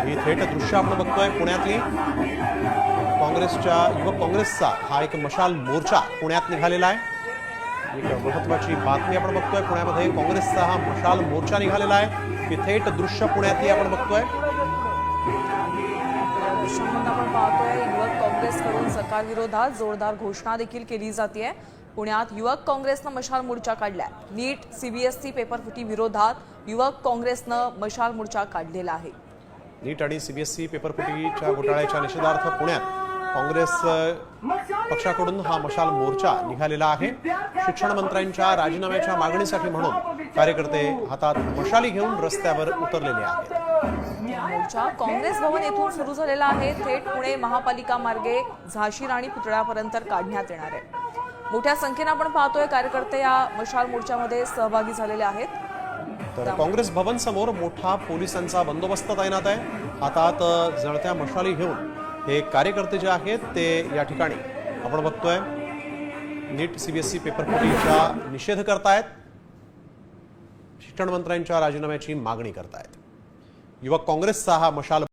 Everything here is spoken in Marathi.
ही थेट दृश्य आपण बघतोय पुण्यातली युवक काँग्रेसचा हा एक मशाल मोर्चा पुण्यात निघालेला आहे। एक महत्त्वाची बातमी आपण बघतोय, पुण्यामध्ये काँग्रेसचा हा मशाल मोर्चा निघालेला आहे। ही थेट दृश्य पुण्यातली आपण बघतोय। आपण पाहतोय युवक काँग्रेसकडून सरकार विरोधात जोरदार घोषणा देखील केली जाते। पुण्यात युवक काँग्रेसनं मशाल मोर्चा काढलाय। नीट सीबीएसई पेपरफुटी विरोधात युवक काँग्रेसनं मशाल मोर्चा काढलेला आहे। नीट आणि सीबीएसई पेपरफुटीच्या घोटाळ्याच्या निषेधार्थ पुण्यात काँग्रेस पक्षाकडून हा मशाल मोर्चा निघालेला आहे। शिक्षण मंत्र्यांच्या राजीनाम्याच्या मागणीसाठी म्हणून कार्यकर्ते हातात मशाली घेऊन रस्त्यावर उतरलेले आहेत। मोर्चा काँग्रेस भवन येथून सुरू झालेला आहे। थेट पुणे महापालिका मार्गे झाशी राणी पुतळ्यापर्यंत काढण्यात येणार आहे। मोठ्या संख्येने आपण पाहतोय कार्यकर्ते या मशाल मोर्चामध्ये सहभागी झालेले आहेत। तर काँग्रेस भवन समोर मोठा पोलिसांचा बंदोबस्त तैनात आहे। हातात जळत्या मशाली घेऊन हे कार्यकर्ते जे आहेत ते या ठिकाणी आपण बघतोय नीट सीबीएसई पेपरफुटीचा निषेध करतायत, शिक्षण मंत्र्यांच्या राजीनाम्याची मागणी करतायत। युवक काँग्रेसचा हा मशाल